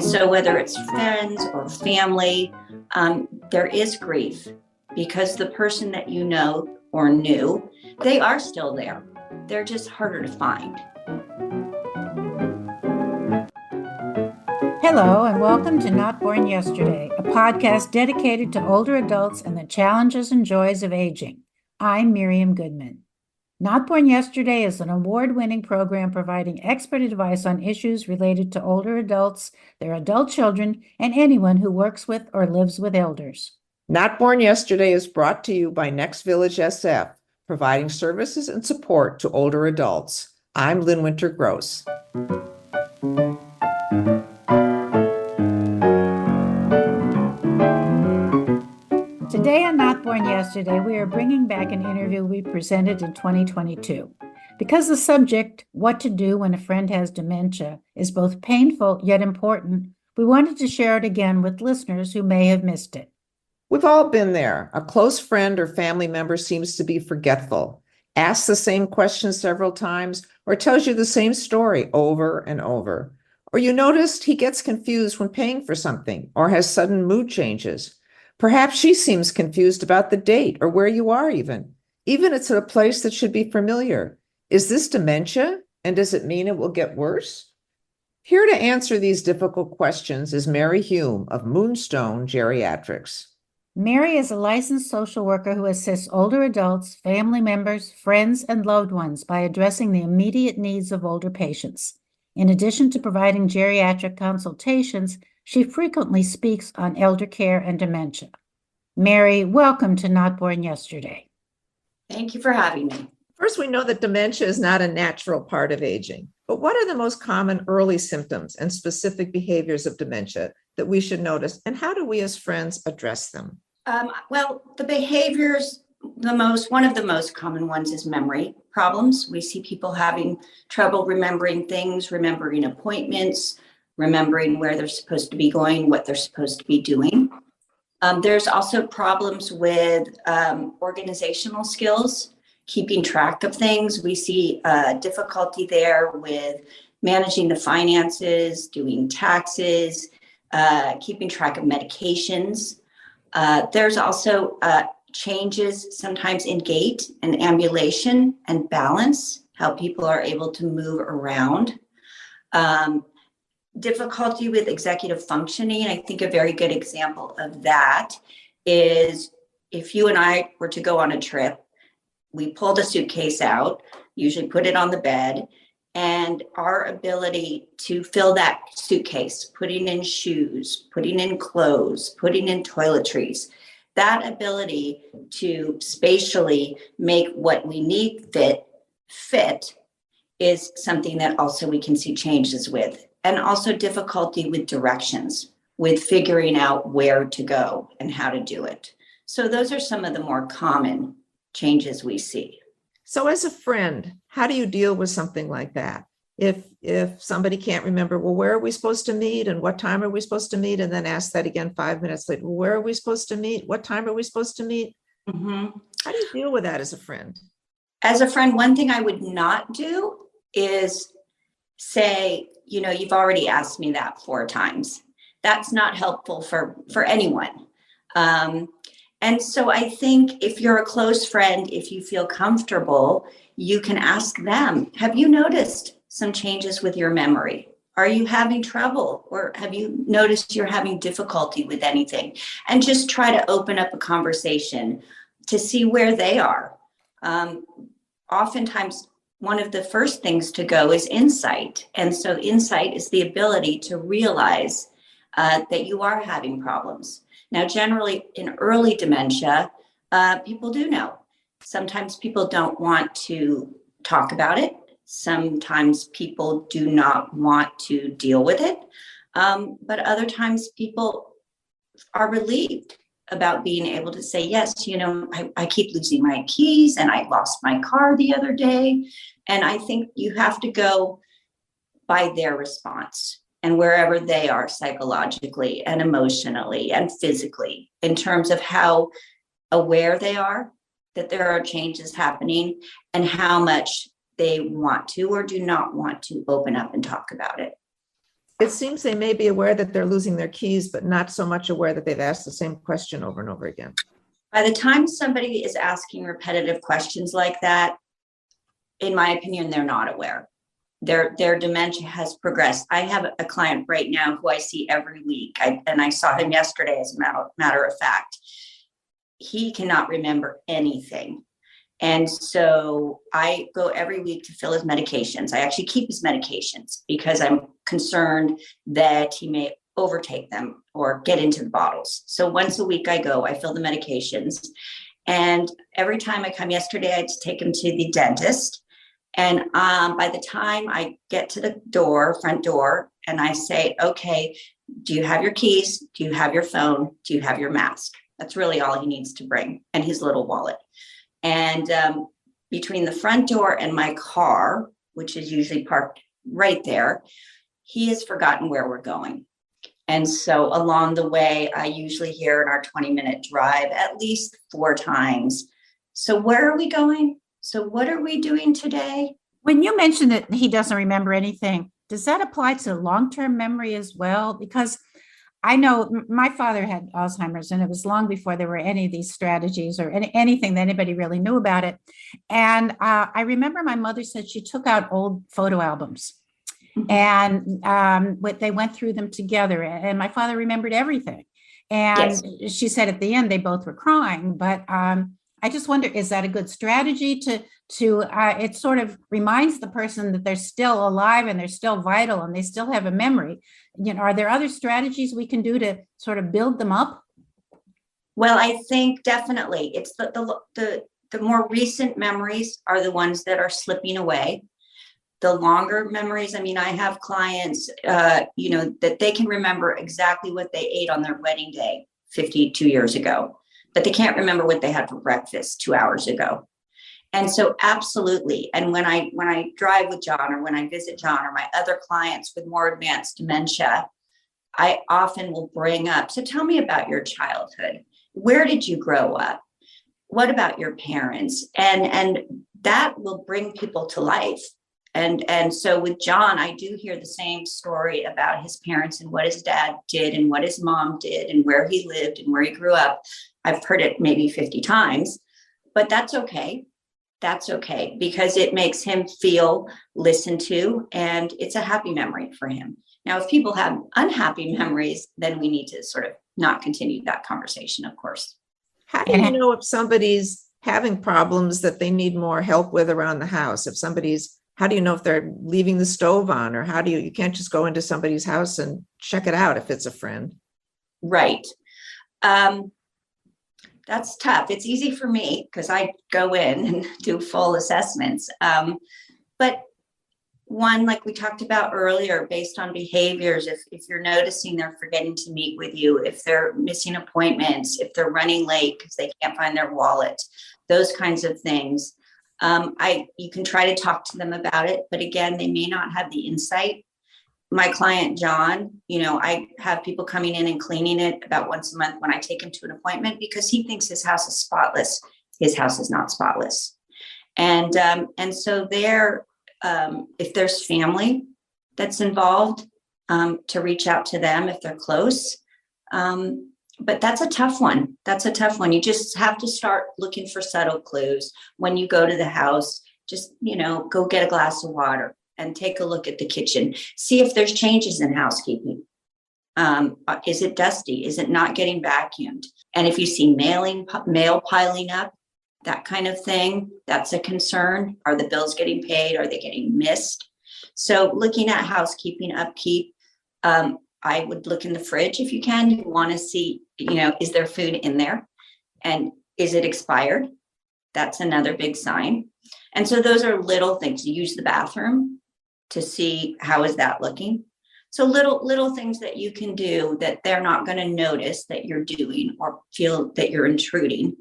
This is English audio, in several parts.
And so whether it's friends or family, there is grief because the person that you know or knew, they are still there. They're just harder to find. Hello, and welcome to Not Born Yesterday, a podcast dedicated to older adults and the challenges and joys of aging. I'm Miriam Goodman. Not Born Yesterday is an award-winning program providing expert advice on issues related to older adults, their adult children, and anyone who works with or lives with elders. Not Born Yesterday is brought to you by Next Village SF, providing services and support to older adults. I'm Lynn Winter Gross. Today on Not Born Yesterday, we are bringing back an interview we presented in 2022. Because the subject, what to do when a friend has dementia, is both painful yet important, we wanted to share it again with listeners who may have missed it. We've all been there. A close friend or family member seems to be forgetful, asks the same question several times, or tells you the same story over and over. Or you noticed he gets confused when paying for something or has sudden mood changes. Perhaps she seems confused about the date or where you are even. Even it's at a place that should be familiar. Is this dementia? And does it mean it will get worse? Here to answer these difficult questions is Mary Hulme of Moonstone Geriatrics. Mary is a licensed social worker who assists older adults, family members, friends, and loved ones by addressing the immediate needs of older patients. In addition to providing geriatric consultations, she frequently speaks on elder care and dementia. Mary, welcome to Not Born Yesterday. Thank you for having me. First, we know that dementia is not a natural part of aging, but what are the most common early symptoms and specific behaviors of dementia that we should notice, and how do we as friends address them? Well, the behaviors, one of the most common ones is memory problems. We see people having trouble remembering things, remembering appointments, remembering where they're supposed to be going, what they're supposed to be doing. There's also problems with organizational skills, keeping track of things. We see difficulty there with managing the finances, doing taxes, keeping track of medications. There's also changes sometimes in gait and ambulation and balance, how people are able to move around. Difficulty with executive functioning. I think a very good example of that is if you and I were to go on a trip, we pulled a suitcase out, usually put it on the bed, and our ability to fill that suitcase, putting in shoes, putting in clothes, putting in toiletries, that ability to spatially make what we need fit is something that also we can see changes with. And also difficulty with directions, with figuring out where to go and how to do it. So those are some of the more common changes we see. So as a friend, how do you deal with something like that? If somebody can't remember, well, where are we supposed to meet and what time are we supposed to meet? And then ask that again 5 minutes later, well, where are we supposed to meet? What time are we supposed to meet? Mm-hmm. How do you deal with that as a friend? As a friend, one thing I would not do is say, you've already asked me that 4 times. That's not helpful for anyone. And so I think if you're a close friend, if you feel comfortable, you can ask them, have you noticed some changes with your memory? Are you having trouble, or have you noticed you're having difficulty with anything? And just try to open up a conversation to see where they are. Oftentimes, one of the first things to go is insight. And so insight is the ability to realize that you are having problems. Now, generally in early dementia, people do know. Sometimes people don't want to talk about it. Sometimes people do not want to deal with it. But other times people are relieved about being able to say, yes, I keep losing my keys and I lost my car the other day. And I think you have to go by their response and wherever they are psychologically and emotionally and physically in terms of how aware they are that there are changes happening and how much they want to or do not want to open up and talk about it. It seems they may be aware that they're losing their keys, but not so much aware that they've asked the same question over and over again. By the time somebody is asking repetitive questions like that, in my opinion, they're not aware. Their dementia has progressed. I have a client right now who I see every week, and I saw him yesterday, as a matter of fact. He cannot remember anything. And so I go every week to fill his medications. I actually keep his medications because I'm concerned that he may overtake them or get into the bottles. So once a week I go, I fill the medications. And every time I come, yesterday, I had to take him to the dentist. And by the time I get to the front door, and I say, okay, do you have your keys? Do you have your phone? Do you have your mask? That's really all he needs to bring, and his little wallet. And between the front door and my car, which is usually parked right there, he has forgotten where we're going. And so along the way, I usually hear in our 20-minute drive at least 4 times. So where are we going? So what are we doing today? When you mentioned that he doesn't remember anything, does that apply to long-term memory as well? Because I know my father had Alzheimer's, and it was long before there were any of these strategies or anything that anybody really knew about it. And I remember my mother said she took out old photo albums, and they went through them together. And my father remembered everything. And yes, she said at the end they both were crying. But I just wonder, is that a good strategy to it sort of reminds the person that they're still alive and they're still vital and they still have a memory. Are there other strategies we can do to sort of build them up? Well, I think definitely it's the more recent memories are the ones that are slipping away. The longer memories, I mean, I have clients, that they can remember exactly what they ate on their wedding day 52 years ago, but they can't remember what they had for breakfast 2 hours ago. And so absolutely. And when I drive with John, or when I visit John or my other clients with more advanced dementia, I often will bring up, so tell me about your childhood. Where did you grow up? What about your parents? And that will bring people to life. And so with John, I do hear the same story about his parents and what his dad did and what his mom did and where he lived and where he grew up. I've heard it maybe 50 times, but that's okay. That's okay, because it makes him feel listened to, and it's a happy memory for him. Now, if people have unhappy memories, then we need to sort of not continue that conversation, of course. How do you know if somebody's having problems that they need more help with around the house? How do you know if they're leaving the stove on, or you can't just go into somebody's house and check it out if it's a friend? Right. That's tough. It's easy for me because I go in and do full assessments. But one, like we talked about earlier, based on behaviors, if you're noticing they're forgetting to meet with you, if they're missing appointments, if they're running late because they can't find their wallet, those kinds of things, you can try to talk to them about it. But again, they may not have the insight. My client, John, I have people coming in and cleaning it about once a month when I take him to an appointment, because he thinks his house is spotless. His house is not spotless. And so if there's family that's involved, to reach out to them if they're close. But that's a tough one. You just have to start looking for subtle clues. When you go to the house, just, go get a glass of water and take a look at the kitchen. See if there's changes in housekeeping. Is it dusty? Is it not getting vacuumed? And if you see mail piling up, that kind of thing, that's a concern. Are the bills getting paid? Are they getting missed? So looking at housekeeping, upkeep, I would look in the fridge if you can. You want to see, is there food in there? And is it expired? That's another big sign. And so those are little things. You use the bathroom to see how is that looking. So little things that you can do that they're not going to notice that you're doing or feel that you're intruding,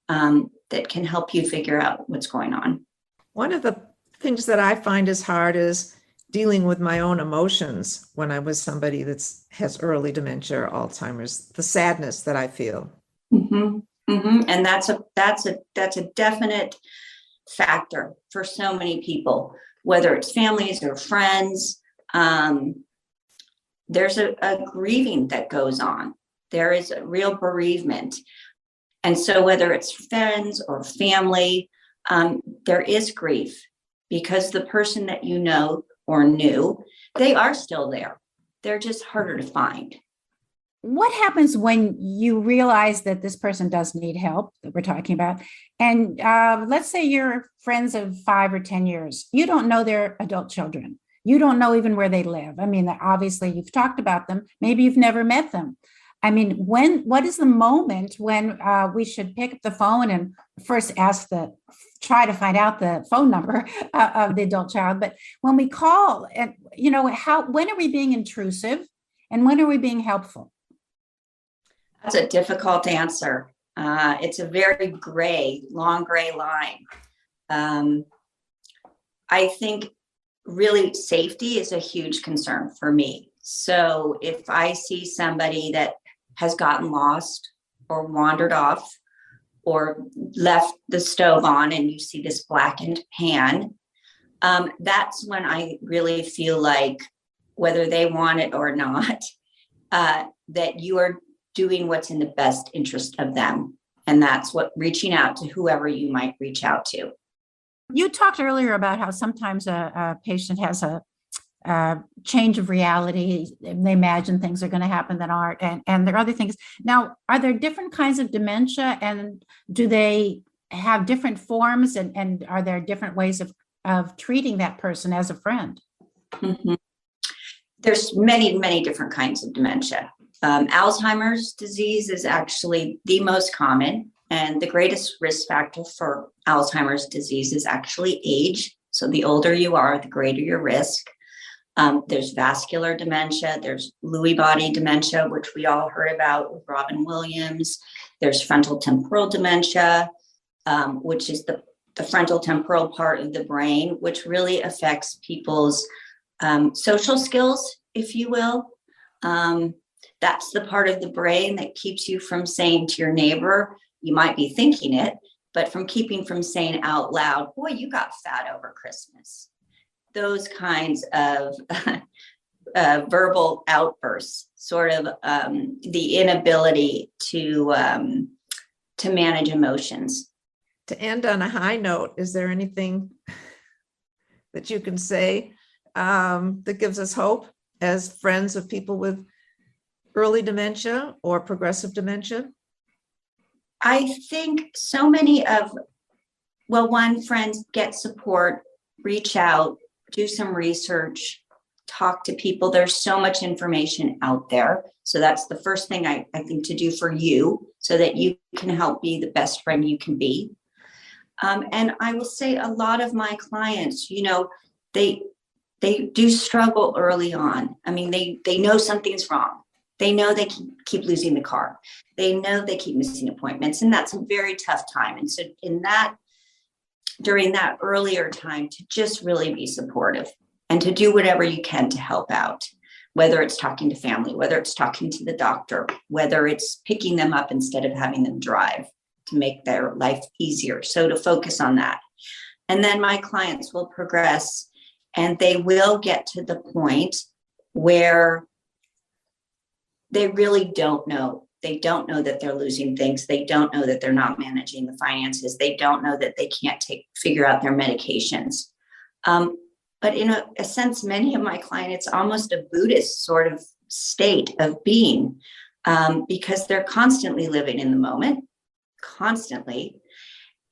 that can help you figure out what's going on. One of the things that I find is hard is dealing with my own emotions when I was somebody that has early dementia or Alzheimer's, the sadness that I feel. Mm-hmm. Mm-hmm. And that's a definite factor for so many people, whether it's families or friends. there's a grieving that goes on. There is a real bereavement. And so whether it's friends or family, there is grief because the person that you know or knew, they are still there. They're just harder to find. What happens when you realize that this person does need help that we're talking about? And let's say you're friends of 5 or 10 years. You don't know their adult children. You don't know even where they live. I mean, obviously you've talked about them. Maybe you've never met them. I mean, what is the moment when we should pick up the phone and first try to find out the phone number of the adult child? But when we call, and when are we being intrusive and when are we being helpful? That's a difficult answer. It's a very long gray line. I think really safety is a huge concern for me. So if I see somebody that has gotten lost or wandered off or left the stove on and you see this blackened pan, that's when I really feel like, whether they want it or not, that you are doing what's in the best interest of them. And that's what reaching out to whoever you might reach out to. You talked earlier about how sometimes a patient has a change of reality. They imagine things are going to happen that aren't, and there are other things. Now, are there different kinds of dementia, and do they have different forms, and are there different ways of treating that person as a friend? Mm-hmm. There's many, many different kinds of dementia. Alzheimer's disease is actually the most common, and the greatest risk factor for Alzheimer's disease is actually age. So the older you are, the greater your risk. There's vascular dementia, there's Lewy body dementia, which we all heard about with Robin Williams. There's frontal temporal dementia, which is the frontal temporal part of the brain, which really affects people's social skills, if you will. That's the part of the brain that keeps you from saying to your neighbor, you might be thinking it, but from saying out loud, boy, you got fat over Christmas. Those kinds of verbal outbursts, sort of the inability to manage emotions. To end on a high note, is there anything that you can say that gives us hope as friends of people with early dementia or progressive dementia? I think so many friends get support, reach out, do some research, talk to people. There's so much information out there. So that's the first thing I think to do for you, so that you can help be the best friend you can be. And I will say a lot of my clients, they do struggle early on. I mean, they know something's wrong. They know they keep losing the car. They know they keep missing appointments, and that's a very tough time. And so during that earlier time, to just really be supportive and to do whatever you can to help out, whether it's talking to family, whether it's talking to the doctor, whether it's picking them up instead of having them drive to make their life easier. So to focus on that. And then my clients will progress and they will get to the point where they really don't know. They don't know that they're losing things. They don't know that they're not managing the finances. They don't know that they can't figure out their medications. But in a sense, many of my clients, it's almost a Buddhist sort of state of being, because they're constantly living in the moment, constantly.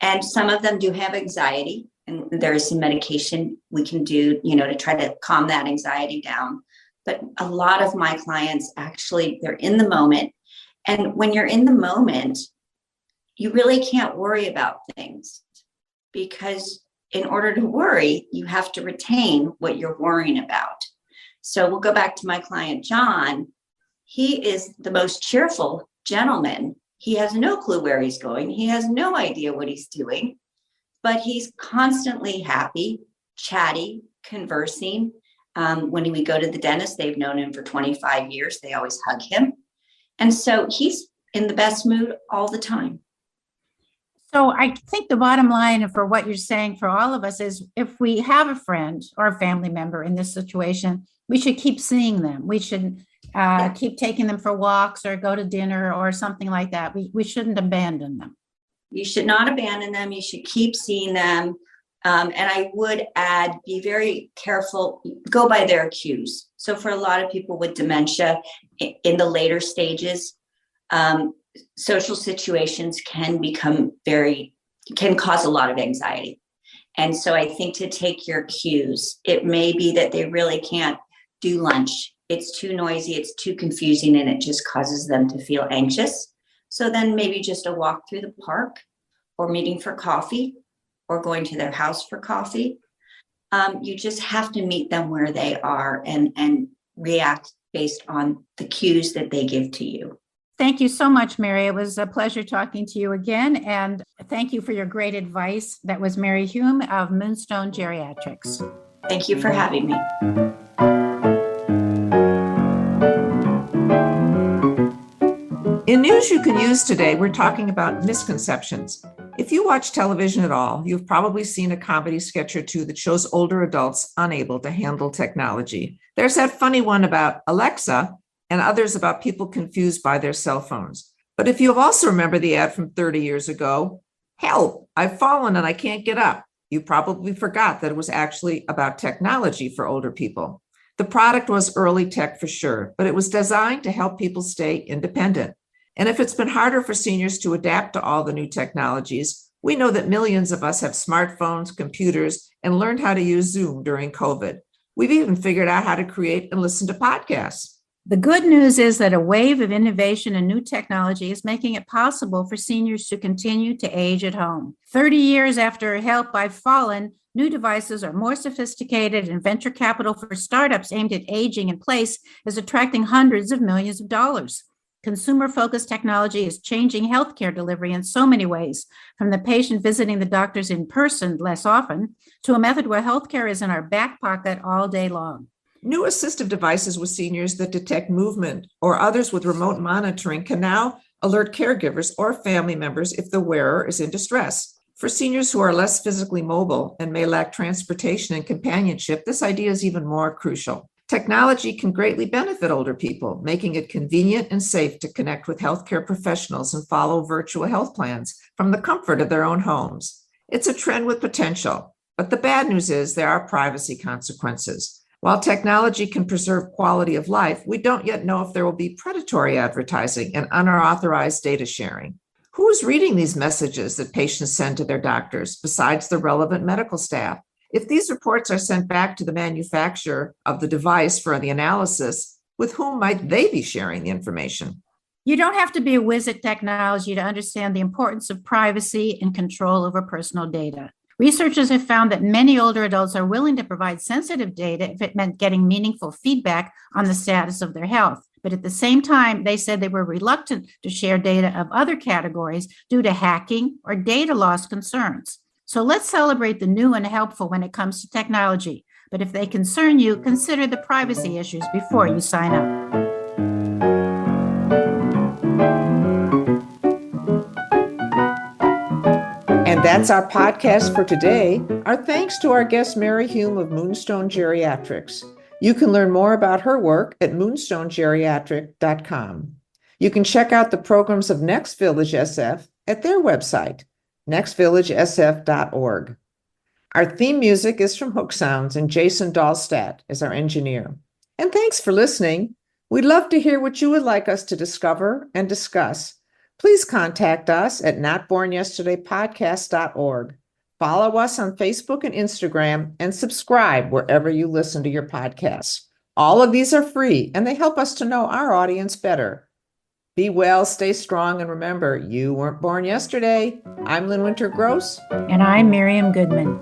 And some of them do have anxiety, and there is some medication we can do, to try to calm that anxiety down. But a lot of my clients actually, they're in the moment. And when you're in the moment, you really can't worry about things, because in order to worry, you have to retain what you're worrying about. So we'll go back to my client, John. He is the most cheerful gentleman. He has no clue where he's going. He has no idea what he's doing, but he's constantly happy, chatty, conversing. When we go to the dentist, they've known him for 25 years. They always hug him. And so he's in the best mood all the time. So I think the bottom line for what you're saying for all of us is, if we have a friend or a family member in this situation, we should keep seeing them. We should keep taking them for walks or go to dinner or something like that. We shouldn't abandon them. You should not abandon them. You should keep seeing them. And I would add, be very careful, go by their cues. So for a lot of people with dementia in the later stages, social situations can cause a lot of anxiety. And so I think to take your cues, it may be that they really can't do lunch. It's too noisy, it's too confusing, and it just causes them to feel anxious. So then maybe just a walk through the park, or meeting for coffee, or going to their house for coffee. You just have to meet them where they are and react based on the cues that they give to you. Thank you so much, Mary. It was a pleasure talking to you again. And thank you for your great advice. That was Mary Hulme of Moonstone Geriatrics. Thank you for having me. In news you can use today, we're talking about misconceptions. If you watch television at all, you've probably seen a comedy sketch or two that shows older adults unable to handle technology. There's that funny one about Alexa and others about people confused by their cell phones. But if you also remember the ad from 30 years ago, "Help, I've fallen and I can't get up," you probably forgot that it was actually about technology for older people. The product was early tech for sure, but it was designed to help people stay independent. And if it's been harder for seniors to adapt to all the new technologies, we know that millions of us have smartphones, computers, and learned how to use Zoom during COVID. We've even figured out how to create and listen to podcasts. The good news is that a wave of innovation and new technology is making it possible for seniors to continue to age at home. 30 years after Help, I've Fallen, new devices are more sophisticated, and venture capital for startups aimed at aging in place is attracting hundreds of millions of dollars. Consumer-focused technology is changing healthcare delivery in so many ways, from the patient visiting the doctors in person less often to a method where healthcare is in our back pocket all day long. New assistive devices with seniors that detect movement or others with remote monitoring can now alert caregivers or family members if the wearer is in distress. For seniors who are less physically mobile and may lack transportation and companionship, this idea is even more crucial. Technology can greatly benefit older people, making it convenient and safe to connect with healthcare professionals and follow virtual health plans from the comfort of their own homes. It's a trend with potential, but the bad news is there are privacy consequences. While technology can preserve quality of life, we don't yet know if there will be predatory advertising and unauthorized data sharing. Who's reading these messages that patients send to their doctors besides the relevant medical staff? If these reports are sent back to the manufacturer of the device for the analysis, with whom might they be sharing the information? You don't have to be a whiz at technology to understand the importance of privacy and control over personal data. Researchers have found that many older adults are willing to provide sensitive data if it meant getting meaningful feedback on the status of their health. But at the same time, they said they were reluctant to share data of other categories due to hacking or data loss concerns. So let's celebrate the new and helpful when it comes to technology. But if they concern you, consider the privacy issues before you sign up. And that's our podcast for today. Our thanks to our guest, Mary Hulme of Moonstone Geriatrics. You can learn more about her work at moonstonegeriatric.com. You can check out the programs of Next Village SF at their website, nextvillagesf.org. Our theme music is from Hook Sounds, and Jason Dahlstadt is our engineer. And thanks for listening. We'd love to hear what you would like us to discover and discuss. Please contact us at notbornyesterdaypodcast.org. Follow us on Facebook and Instagram, and subscribe wherever you listen to your podcasts. All of these are free, and they help us to know our audience better. Be well, stay strong, and remember, you weren't born yesterday. I'm Lynn Winter Gross. And I'm Miriam Goodman.